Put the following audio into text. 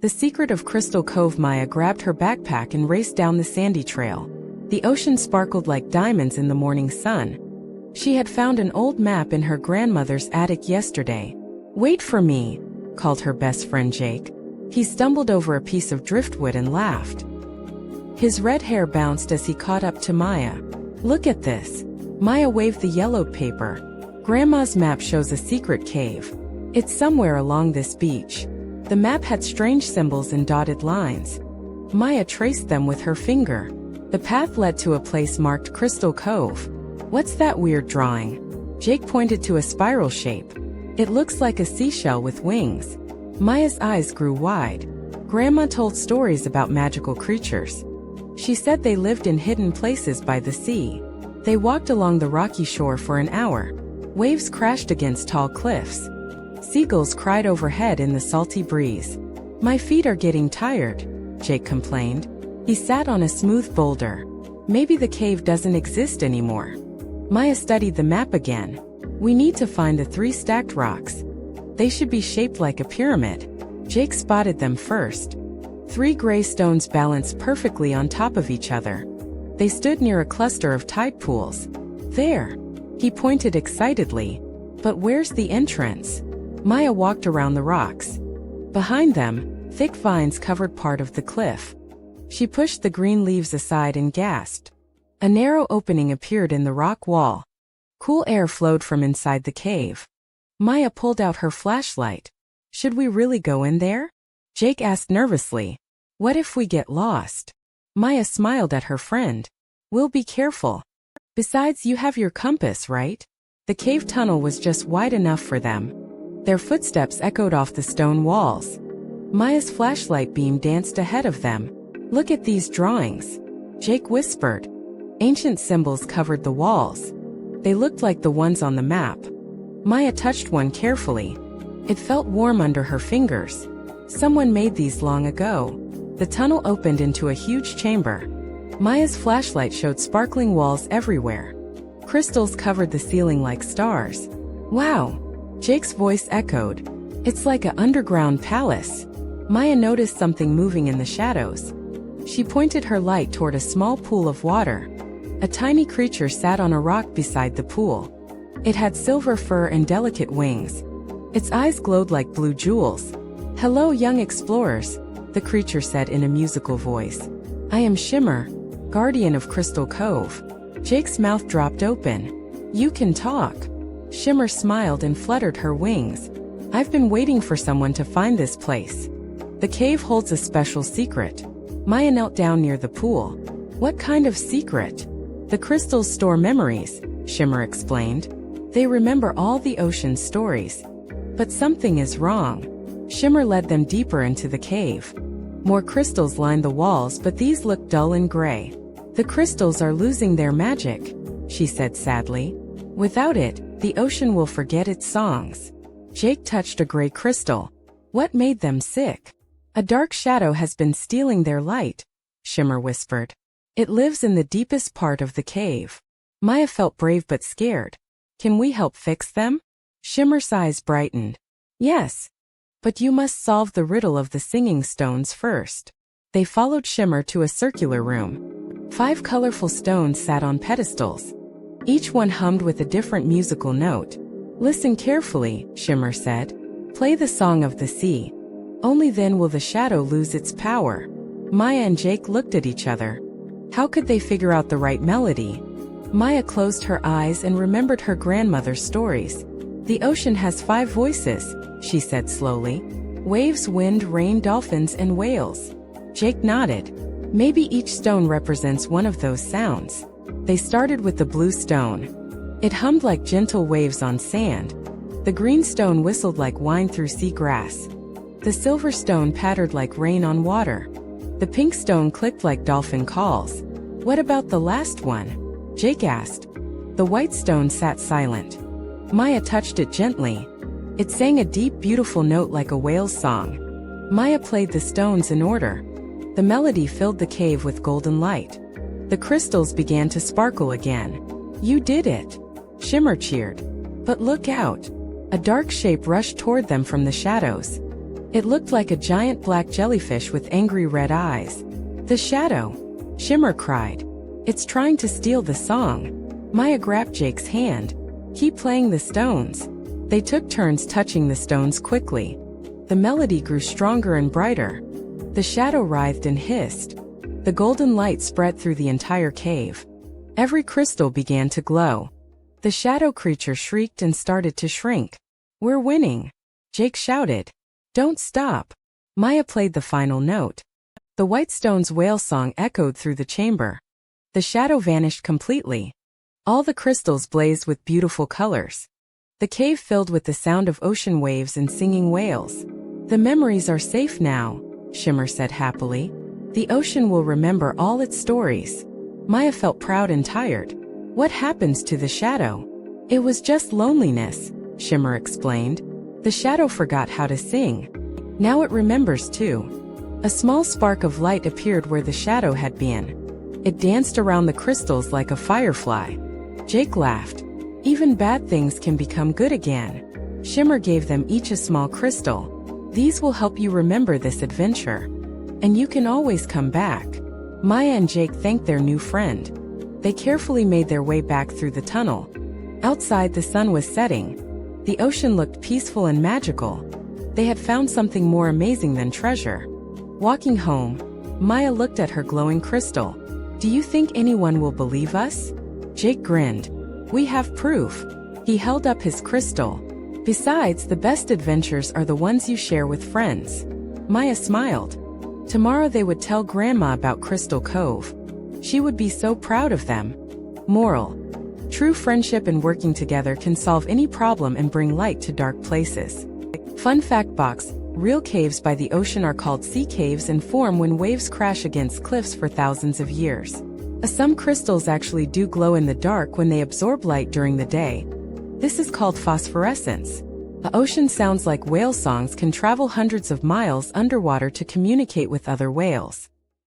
The Secret of Crystal Cove. Maya grabbed her backpack and raced down the sandy trail. The ocean sparkled like diamonds in the morning sun. She had found an old map in her grandmother's attic yesterday. "Wait for me," called her best friend Jake. He stumbled over a piece of driftwood and laughed. His red hair bounced as he caught up to Maya. "Look at this." Maya waved the yellowed paper. "Grandma's map shows a secret cave. It's somewhere along this beach." The map had strange symbols and dotted lines. Maya traced them with her finger. The path led to a place marked Crystal Cove. "What's that weird drawing?" Jake pointed to a spiral shape. "It looks like a seashell with wings." Maya's eyes grew wide. Grandma told stories about magical creatures. She said they lived in hidden places by the sea. They walked along the rocky shore for an hour. Waves crashed against tall cliffs. Seagulls cried overhead in the salty breeze. "My feet are getting tired," Jake complained. He sat on a smooth boulder. "Maybe the cave doesn't exist anymore." Maya studied the map again. "We need to find the 3 stacked rocks. They should be shaped like a pyramid." Jake spotted them first. 3 gray stones balanced perfectly on top of each other. They stood near a cluster of tide pools. "There!" He pointed excitedly. "But where's the entrance?" Maya walked around the rocks. Behind them, thick vines covered part of the cliff. She pushed the green leaves aside and gasped. A narrow opening appeared in the rock wall. Cool air flowed from inside the cave. Maya pulled out her flashlight. "Should we really go in there?" Jake asked nervously. "What if we get lost?" Maya smiled at her friend. "We'll be careful. Besides, you have your compass, right?" The cave tunnel was just wide enough for them. Their footsteps echoed off the stone walls. Maya's flashlight beam danced ahead of them. "Look at these drawings," Jake whispered. Ancient symbols covered the walls. They looked like the ones on the map. Maya touched one carefully. It felt warm under her fingers. Someone made these long ago. The tunnel opened into a huge chamber. Maya's flashlight showed sparkling walls everywhere. Crystals covered the ceiling like stars. "Wow!" Jake's voice echoed. "It's like an underground palace." Maya noticed something moving in the shadows. She pointed her light toward a small pool of water. A tiny creature sat on a rock beside the pool. It had silver fur and delicate wings. Its eyes glowed like blue jewels. "Hello, young explorers," the creature said in a musical voice. "I am Shimmer, guardian of Crystal Cove." Jake's mouth dropped open. "You can talk." Shimmer smiled and fluttered her wings. "I've been waiting for someone to find this place. The cave holds a special secret." Maya knelt down near the pool. "What kind of secret?" "The crystals store memories," Shimmer explained. "They remember all the ocean's stories. But something is wrong." Shimmer led them deeper into the cave. More crystals lined the walls, but these looked dull and gray. "The crystals are losing their magic," she said sadly. "Without it, the ocean will forget its songs." Jake touched a gray crystal. "What made them sick?" "A dark shadow has been stealing their light," Shimmer whispered. "It lives in the deepest part of the cave." Maya felt brave but scared. "Can we help fix them?" Shimmer's eyes brightened. "Yes. But you must solve the riddle of the singing stones first." They followed Shimmer to a circular room. 5 colorful stones sat on pedestals. Each one hummed with a different musical note. "Listen carefully," Shimmer said. "Play the song of the sea. Only then will the shadow lose its power." Maya and Jake looked at each other. How could they figure out the right melody? Maya closed her eyes and remembered her grandmother's stories. "The ocean has 5 voices," she said slowly. "Waves, wind, rain, dolphins, and whales." Jake nodded. Maybe each stone represents one of those sounds. They started with the blue stone. It hummed like gentle waves on sand. The green stone whistled like wine through sea grass. The silver stone pattered like rain on water. The pink stone clicked like dolphin calls. "What about the last one?" Jake asked. The white stone sat silent. Maya touched it gently. It sang a deep, beautiful note like a whale's song. Maya played the stones in order. The melody filled the cave with golden light. The crystals began to sparkle again. "You did it!" Shimmer cheered. "But look out!" A dark shape rushed toward them from the shadows. It looked like a giant black jellyfish with angry red eyes. "The shadow!" Shimmer cried. "It's trying to steal the song." Maya grabbed Jake's hand. "Keep playing the stones." They took turns touching the stones quickly. The melody grew stronger and brighter. The shadow writhed and hissed. The golden light spread through the entire cave. Every crystal began to glow. The shadow creature shrieked and started to shrink. "We're winning!" Jake shouted. "Don't stop!" Maya played the final note. The white stone's whale song echoed through the chamber. The shadow vanished completely. All the crystals blazed with beautiful colors. The cave filled with the sound of ocean waves and singing whales. "The memories are safe now," Shimmer said happily. "The ocean will remember all its stories." Maya felt proud and tired. "What happens to the shadow?" "It was just loneliness," Shimmer explained. "The shadow forgot how to sing. Now it remembers too." A small spark of light appeared where the shadow had been. It danced around the crystals like a firefly. Jake laughed. "Even bad things can become good again." Shimmer gave them each a small crystal. "These will help you remember this adventure. And you can always come back." Maya and Jake thanked their new friend. They carefully made their way back through the tunnel. Outside, the sun was setting. The ocean looked peaceful and magical. They had found something more amazing than treasure. Walking home, Maya looked at her glowing crystal. "Do you think anyone will believe us?" Jake grinned. "We have proof." He held up his crystal. "Besides, the best adventures are the ones you share with friends." Maya smiled. Tomorrow they would tell Grandma about Crystal Cove. She would be so proud of them. Moral: true friendship and working together can solve any problem and bring light to dark places. Fun fact box: real caves by the ocean are called sea caves and form when waves crash against cliffs for thousands of years. Some crystals actually do glow in the dark when they absorb light during the day. This is called phosphorescence. The ocean sounds like whale songs can travel hundreds of miles underwater to communicate with other whales.